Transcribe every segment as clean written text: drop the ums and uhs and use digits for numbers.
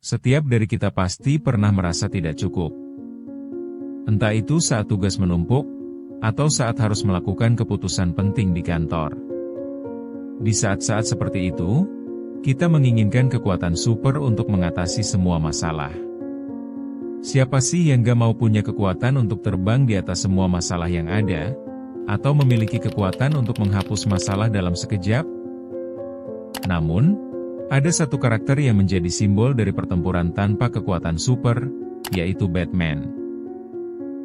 Setiap dari kita pasti pernah merasa tidak cukup. Entah itu saat tugas menumpuk, atau saat harus melakukan keputusan penting di kantor. Di saat-saat seperti itu, kita menginginkan kekuatan super untuk mengatasi semua masalah. Siapa sih yang gak mau punya kekuatan untuk terbang di atas semua masalah yang ada, atau memiliki kekuatan untuk menghapus masalah dalam sekejap? Namun, ada satu karakter yang menjadi simbol dari pertempuran tanpa kekuatan super, yaitu Batman.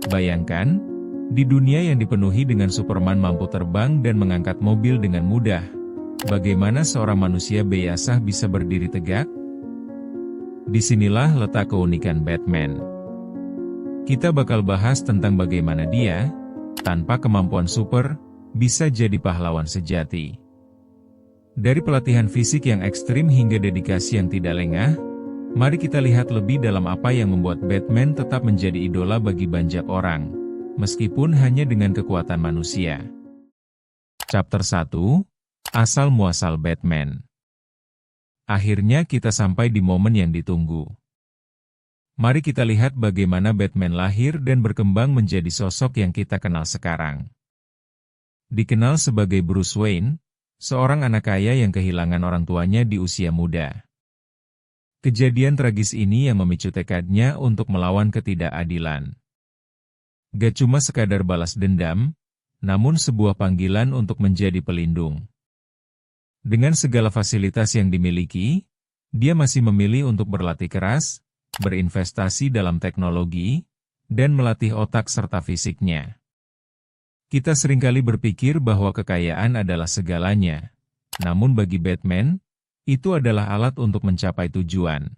Bayangkan, di dunia yang dipenuhi dengan Superman mampu terbang dan mengangkat mobil dengan mudah, bagaimana seorang manusia biasa bisa berdiri tegak? Disinilah letak keunikan Batman. Kita bakal bahas tentang bagaimana dia, tanpa kemampuan super, bisa jadi pahlawan sejati. Dari pelatihan fisik yang ekstrim hingga dedikasi yang tidak lengah, mari kita lihat lebih dalam apa yang membuat Batman tetap menjadi idola bagi banyak orang, meskipun hanya dengan kekuatan manusia. Chapter 1, Asal-muasal Batman. Akhirnya kita sampai di momen yang ditunggu. Mari kita lihat bagaimana Batman lahir dan berkembang menjadi sosok yang kita kenal sekarang. Dikenal sebagai Bruce Wayne, seorang anak kaya yang kehilangan orang tuanya di usia muda. Kejadian tragis ini yang memicu tekadnya untuk melawan ketidakadilan. Gak cuma sekadar balas dendam, namun sebuah panggilan untuk menjadi pelindung. Dengan segala fasilitas yang dimiliki, dia masih memilih untuk berlatih keras, berinvestasi dalam teknologi, dan melatih otak serta fisiknya. Kita seringkali berpikir bahwa kekayaan adalah segalanya, namun bagi Batman, itu adalah alat untuk mencapai tujuan.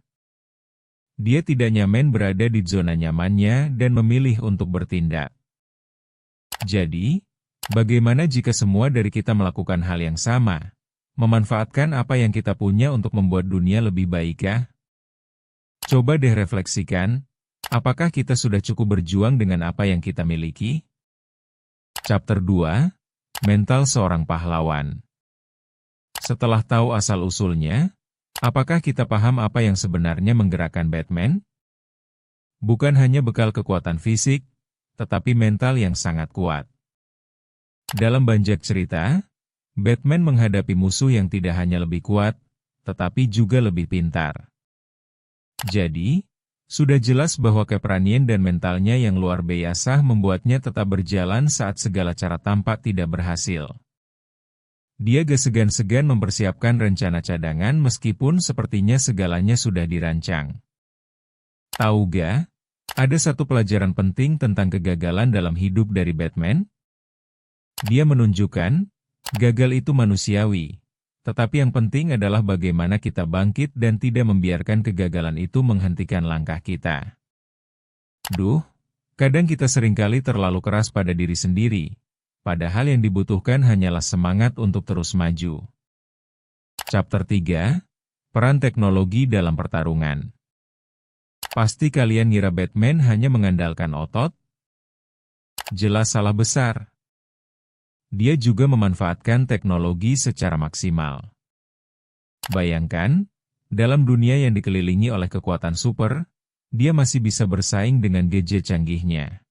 Dia tidak nyaman berada di zona nyamannya dan memilih untuk bertindak. Jadi, bagaimana jika semua dari kita melakukan hal yang sama, memanfaatkan apa yang kita punya untuk membuat dunia lebih baik ya? Coba deh refleksikan, apakah kita sudah cukup berjuang dengan apa yang kita miliki? Chapter 2, Mental Seorang Pahlawan. Setelah tahu asal-usulnya, apakah kita paham apa yang sebenarnya menggerakkan Batman? Bukan hanya bekal kekuatan fisik, tetapi mental yang sangat kuat. Dalam banyak cerita, Batman menghadapi musuh yang tidak hanya lebih kuat, tetapi juga lebih pintar. Jadi, sudah jelas bahwa keberanian dan mentalnya yang luar biasa membuatnya tetap berjalan saat segala cara tampak tidak berhasil. Dia gak segan-segan mempersiapkan rencana cadangan meskipun sepertinya segalanya sudah dirancang. Tahu gak? Ada satu pelajaran penting tentang kegagalan dalam hidup dari Batman. Dia menunjukkan, gagal itu manusiawi. Tetapi yang penting adalah bagaimana kita bangkit dan tidak membiarkan kegagalan itu menghentikan langkah kita. Kadang kita seringkali terlalu keras pada diri sendiri, padahal yang dibutuhkan hanyalah semangat untuk terus maju. Chapter 3, Peran Teknologi dalam Pertarungan. Pasti kalian ngira Batman hanya mengandalkan otot? Jelas salah besar. Dia juga memanfaatkan teknologi secara maksimal. Bayangkan, dalam dunia yang dikelilingi oleh kekuatan super, dia masih bisa bersaing dengan gadget canggihnya.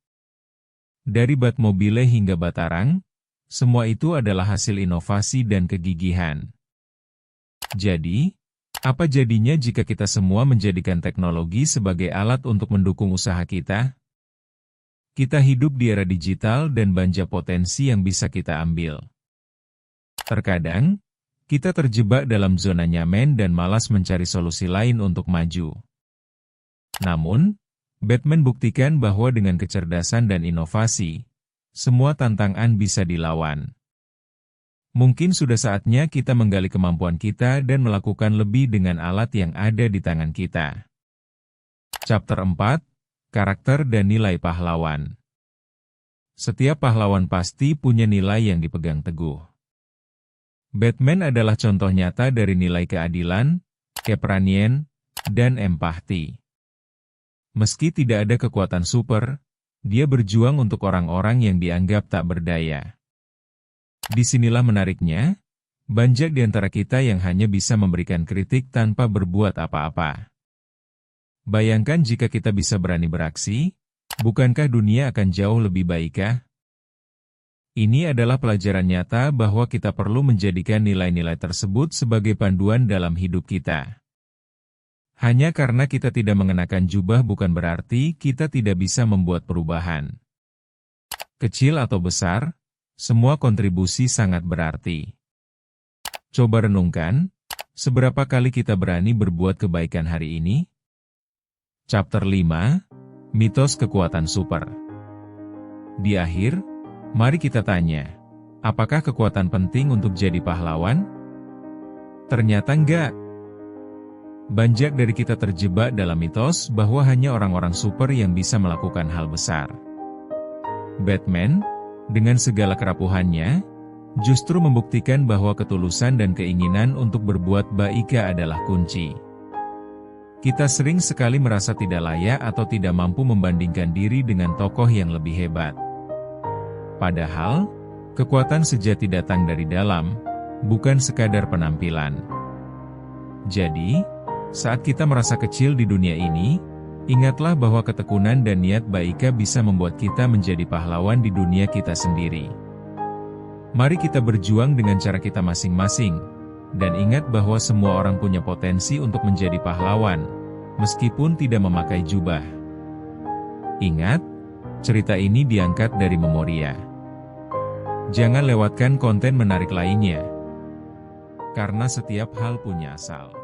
Dari Batmobile hingga Batarang, semua itu adalah hasil inovasi dan kegigihan. Jadi, apa jadinya jika kita semua menjadikan teknologi sebagai alat untuk mendukung usaha kita? Kita hidup di era digital dan banyak potensi yang bisa kita ambil. Terkadang, kita terjebak dalam zona nyaman dan malas mencari solusi lain untuk maju. Namun, Batman buktikan bahwa dengan kecerdasan dan inovasi, semua tantangan bisa dilawan. Mungkin sudah saatnya kita menggali kemampuan kita dan melakukan lebih dengan alat yang ada di tangan kita. Chapter 4, Karakter dan Nilai Pahlawan. Setiap pahlawan pasti punya nilai yang dipegang teguh. Batman adalah contoh nyata dari nilai keadilan, keberanian, dan empati. Meski tidak ada kekuatan super, dia berjuang untuk orang-orang yang dianggap tak berdaya. Disinilah menariknya, banyak di antara kita yang hanya bisa memberikan kritik tanpa berbuat apa-apa. Bayangkan jika kita bisa berani beraksi, bukankah dunia akan jauh lebih baikkah? Ini adalah pelajaran nyata bahwa kita perlu menjadikan nilai-nilai tersebut sebagai panduan dalam hidup kita. Hanya karena kita tidak mengenakan jubah bukan berarti kita tidak bisa membuat perubahan. Kecil atau besar, semua kontribusi sangat berarti. Coba renungkan, seberapa kali kita berani berbuat kebaikan hari ini? Chapter 5, Mitos Kekuatan Super. Di akhir, mari kita tanya, apakah kekuatan penting untuk jadi pahlawan? Ternyata enggak. Banyak dari kita terjebak dalam mitos bahwa hanya orang-orang super yang bisa melakukan hal besar. Batman, dengan segala kerapuhannya, justru membuktikan bahwa ketulusan dan keinginan untuk berbuat baik adalah kunci. Kita sering sekali merasa tidak layak atau tidak mampu membandingkan diri dengan tokoh yang lebih hebat. Padahal, kekuatan sejati datang dari dalam, bukan sekadar penampilan. Jadi, saat kita merasa kecil di dunia ini, ingatlah bahwa ketekunan dan niat baik bisa membuat kita menjadi pahlawan di dunia kita sendiri. Mari kita berjuang dengan cara kita masing-masing, dan ingat bahwa semua orang punya potensi untuk menjadi pahlawan, meskipun tidak memakai jubah. Ingat, cerita ini diangkat dari Memoria. Jangan lewatkan konten menarik lainnya, karena setiap hal punya asal.